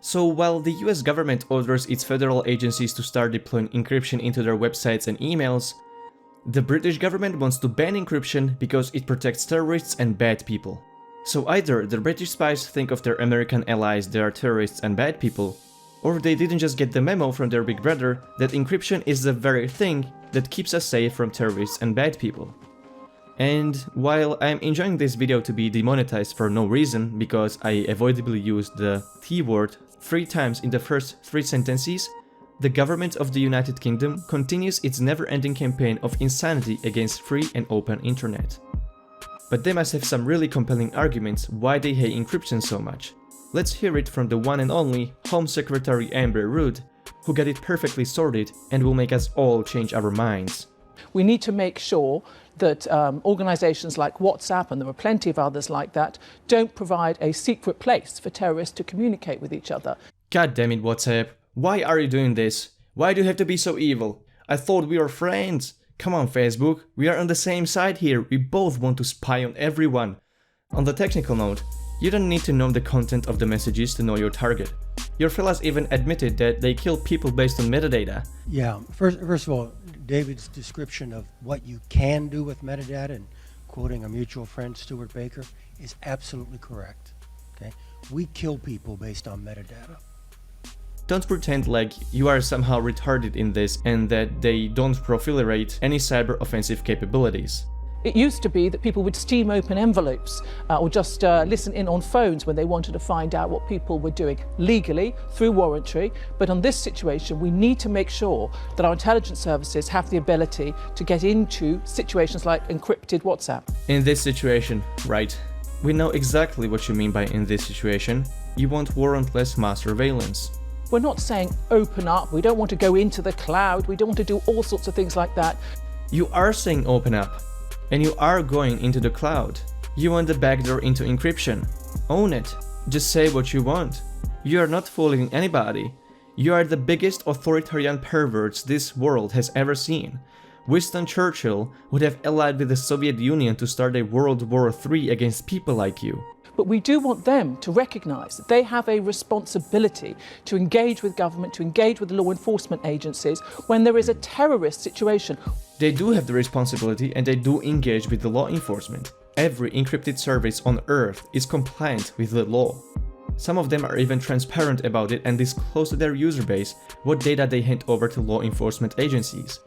So while the US government orders its federal agencies to start deploying encryption into their websites and emails, the British government wants to ban encryption because it protects terrorists and bad people. So either the British spies think of their American allies they are terrorists and bad people, or they didn't just get the memo from their big brother that encryption is the very thing that keeps us safe from terrorists and bad people. And while I'm enjoying this video to be demonetized for no reason because I avoidably used the T word 3 times in the first 3 sentences, the government of the United Kingdom continues its never-ending campaign of insanity against free and open internet. But they must have some really compelling arguments why they hate encryption so much. Let's hear it from the one and only Home Secretary Amber Rudd, who got it perfectly sorted and will make us all change our minds. We need to make sure that organisations like WhatsApp, and there are plenty of others like that, don't provide a secret place for terrorists to communicate with each other. God damn it, WhatsApp. Why are you doing this? Why do you have to be so evil? I thought we were friends. Come on, Facebook. We are on the same side here. We both want to spy on everyone. On the technical note, you don't need to know the content of the messages to know your target. Your fellas even admitted that they kill people based on metadata. Yeah, first of all, David's description of what you can do with metadata, and quoting a mutual friend, Stuart Baker, is absolutely correct. Okay, we kill people based on metadata. Don't pretend like you are somehow retarded in this and that they don't proliferate any cyber offensive capabilities. It used to be that people would steam open envelopes or just listen in on phones when they wanted to find out what people were doing legally through warrantry. But on this situation, we need to make sure that our intelligence services have the ability to get into situations like encrypted WhatsApp. In this situation, right? We know exactly what you mean by in this situation. You want warrantless mass surveillance. We're not saying open up, we don't want to go into the cloud, we don't want to do all sorts of things like that. You are saying open up. And you are going into the cloud. You want the backdoor into encryption. Own it. Just say what you want. You are not fooling anybody. You are the biggest authoritarian perverts this world has ever seen. Winston Churchill would have allied with the Soviet Union to start a World War III against people like you. But we do want them to recognise that they have a responsibility to engage with government, to engage with law enforcement agencies when there is a terrorist situation. They do have the responsibility and they do engage with the law enforcement. Every encrypted service on Earth is compliant with the law. Some of them are even transparent about it and disclose to their user base what data they hand over to law enforcement agencies.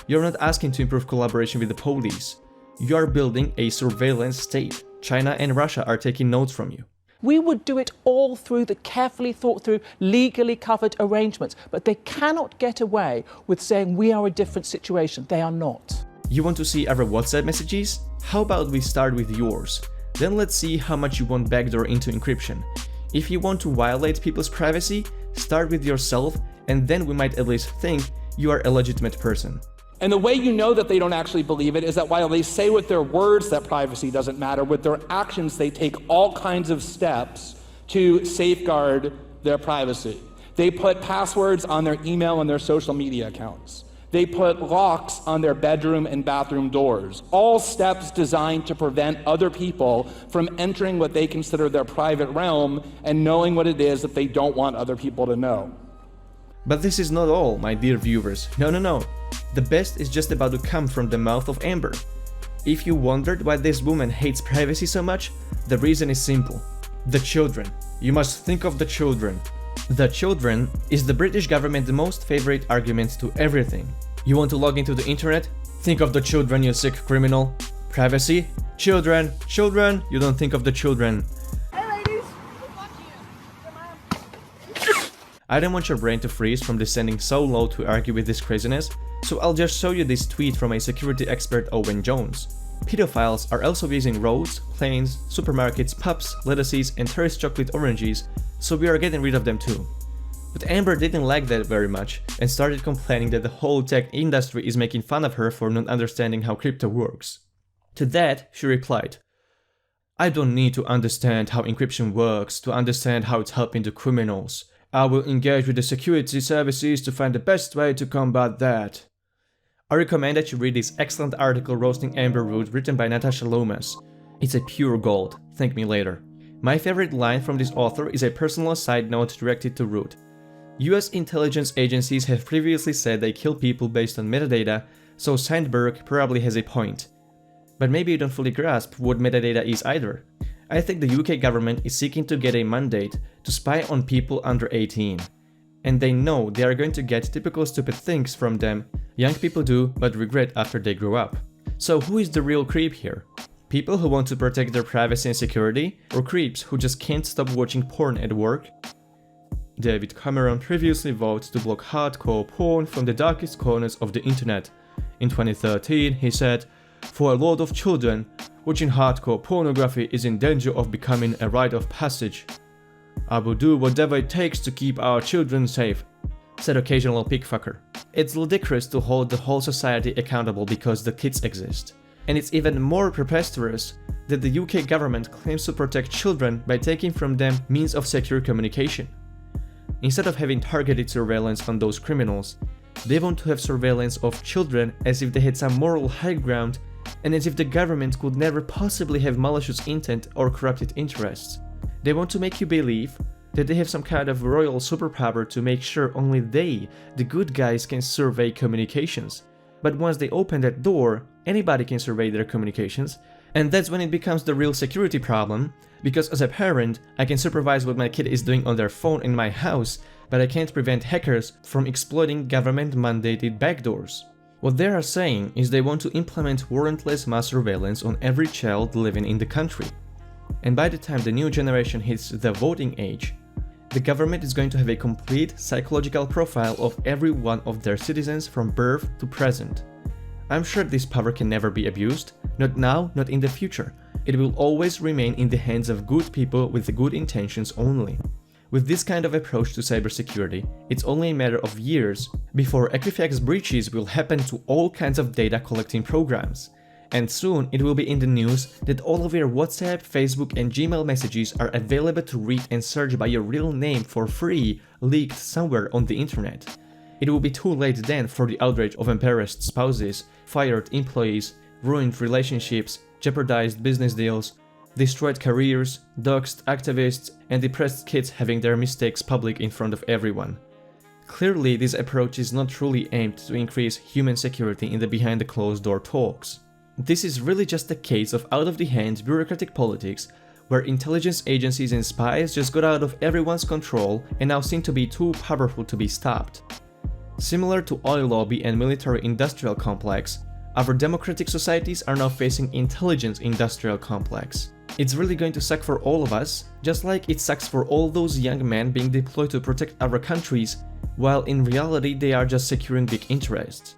You're not asking to improve collaboration with the police. You are building a surveillance state. China and Russia are taking notes from you. We would do it all through the carefully thought through, legally covered arrangements, but they cannot get away with saying we are a different situation. They are not. You want to see our WhatsApp messages? How about we start with yours? Then let's see how much you want backdoor into encryption. If you want to violate people's privacy, start with yourself, and then we might at least think you are a legitimate person. And the way you know that they don't actually believe it is that while they say with their words that privacy doesn't matter, with their actions they take all kinds of steps to safeguard their privacy. They put passwords on their email and their social media accounts. They put locks on their bedroom and bathroom doors. All steps designed to prevent other people from entering what they consider their private realm and knowing what it is that they don't want other people to know. But this is not all, my dear viewers. No. The best is just about to come from the mouth of Amber. If you wondered why this woman hates privacy so much, the reason is simple. The children. You must think of the children. The children is the British government's most favorite argument to everything. You want to log into the internet? Think of the children, you sick criminal. Privacy? Children. You don't think of the children. I don't want your brain to freeze from descending so low to argue with this craziness, so I'll just show you this tweet from a security expert Owen Jones. Pedophiles are also using roads, planes, supermarkets, pubs, lettuces, and terraced chocolate oranges, so we are getting rid of them too. But Amber didn't like that very much and started complaining that the whole tech industry is making fun of her for not understanding how crypto works. To that, she replied, "I don't need to understand how encryption works to understand how it's helping the criminals. I will engage with the security services to find the best way to combat that." I recommend that you read this excellent article roasting Amber Rudd written by Natasha Lomas. It's a pure gold, thank me later. My favorite line from this author is a personal side note directed to Root. US intelligence agencies have previously said they kill people based on metadata, so Sandberg probably has a point. But maybe you don't fully grasp what metadata is either. I think the UK government is seeking to get a mandate to spy on people under 18. And they know they are going to get typical stupid things from them young people do but regret after they grow up. So who is the real creep here? People who want to protect their privacy and security, or creeps who just can't stop watching porn at work? David Cameron previously vowed to block hardcore porn from the darkest corners of the internet. In 2013, he said, "For a lot of children, watching hardcore pornography is in danger of becoming a rite of passage. I will do whatever it takes to keep our children safe," said occasional pigfucker. It's ludicrous to hold the whole society accountable because the kids exist. And it's even more preposterous that the UK government claims to protect children by taking from them means of secure communication. Instead of having targeted surveillance on those criminals, they want to have surveillance of children as if they had some moral high ground and as if the government could never possibly have malicious intent or corrupted interests. They want to make you believe that they have some kind of royal superpower to make sure only they, the good guys, can survey communications. But once they open that door, anybody can survey their communications, and that's when it becomes the real security problem, because as a parent, I can supervise what my kid is doing on their phone in my house, but I can't prevent hackers from exploiting government-mandated backdoors. What they are saying is they want to implement warrantless mass surveillance on every child living in the country. And by the time the new generation hits the voting age, the government is going to have a complete psychological profile of every one of their citizens from birth to present. I'm sure this power can never be abused, not now, not in the future. It will always remain in the hands of good people with good intentions only. With this kind of approach to cybersecurity, it's only a matter of years before Equifax breaches will happen to all kinds of data collecting programs. And soon it will be in the news that all of your WhatsApp, Facebook and Gmail messages are available to read and search by your real name for free, leaked somewhere on the internet. It will be too late then for the outrage of embarrassed spouses, fired employees, ruined relationships, jeopardized business deals, destroyed careers, doxed activists, and depressed kids having their mistakes public in front of everyone. Clearly, this approach is not truly aimed to increase human security in the behind-the-closed-door talks. This is really just a case of out-of-the-hand bureaucratic politics, where intelligence agencies and spies just got out of everyone's control and now seem to be too powerful to be stopped. Similar to oil lobby and military-industrial complex, our democratic societies are now facing intelligence-industrial complex. It's really going to suck for all of us, just like it sucks for all those young men being deployed to protect our countries, while in reality they are just securing big interests.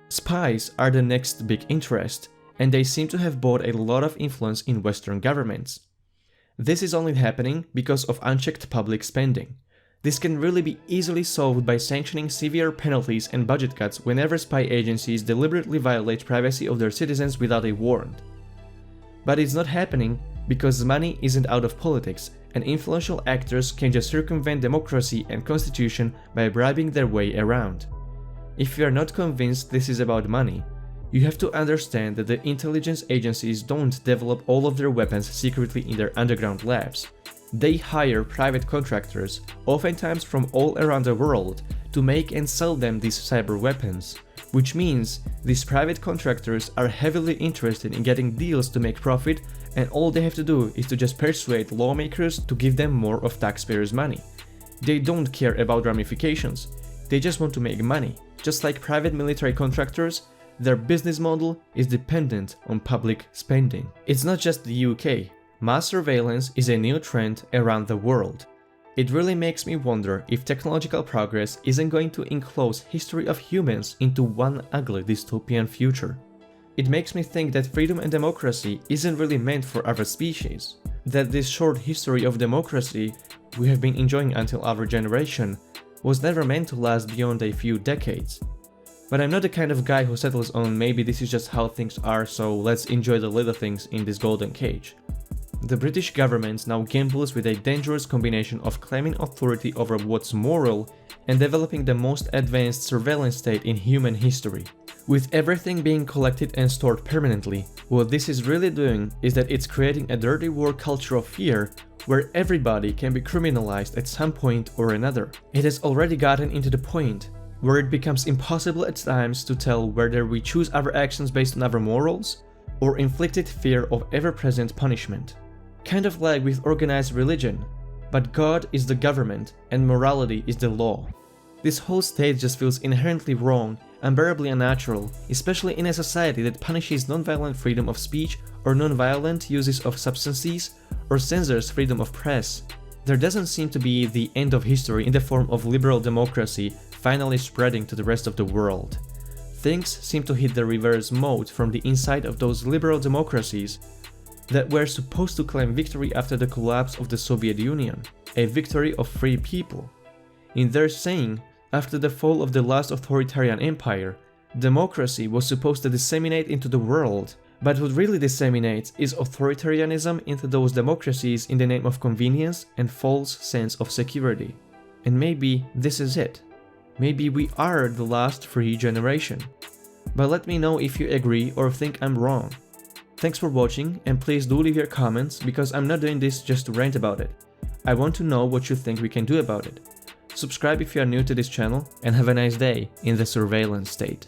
Spies are the next big interest, and they seem to have bought a lot of influence in Western governments. This is only happening because of unchecked public spending. This can really be easily solved by sanctioning severe penalties and budget cuts whenever spy agencies deliberately violate privacy of their citizens without a warrant. But it's not happening because money isn't out of politics, and influential actors can just circumvent democracy and constitution by bribing their way around. If you are not convinced this is about money, you have to understand that the intelligence agencies don't develop all of their weapons secretly in their underground labs. They hire private contractors, oftentimes from all around the world, to make and sell them these cyber weapons, which means these private contractors are heavily interested in getting deals to make profit, and all they have to do is to just persuade lawmakers to give them more of taxpayers' money. They don't care about ramifications, they just want to make money. Just like private military contractors, their business model is dependent on public spending. It's not just the UK. Mass surveillance is a new trend around the world. It really makes me wonder if technological progress isn't going to enclose history of humans into one ugly dystopian future. It makes me think that freedom and democracy isn't really meant for our species. That this short history of democracy we have been enjoying until our generation was never meant to last beyond a few decades. But I'm not the kind of guy who settles on maybe this is just how things are, so let's enjoy the little things in this golden cage. The British government now gambles with a dangerous combination of claiming authority over what's moral and developing the most advanced surveillance state in human history. With everything being collected and stored permanently, what this is really doing is that it's creating a dirty war culture of fear where everybody can be criminalized at some point or another. It has already gotten into the point where it becomes impossible at times to tell whether we choose our actions based on our morals or inflicted fear of ever-present punishment. Kind of like with organized religion, but God is the government and morality is the law. This whole state just feels inherently wrong, unbearably unnatural, especially in a society that punishes non-violent freedom of speech or non-violent uses of substances or censors freedom of press. There doesn't seem to be the end of history in the form of liberal democracy finally spreading to the rest of the world. Things seem to hit the reverse mode from the inside of those liberal democracies that were supposed to claim victory after the collapse of the Soviet Union, a victory of free people. In their saying, after the fall of the last authoritarian empire, democracy was supposed to disseminate into the world, but what really disseminates is authoritarianism into those democracies in the name of convenience and false sense of security. And maybe this is it. Maybe we are the last free generation. But let me know if you agree or think I'm wrong. Thanks for watching, and please do leave your comments because I'm not doing this just to rant about it. I want to know what you think we can do about it. Subscribe if you are new to this channel, and have a nice day in the surveillance state.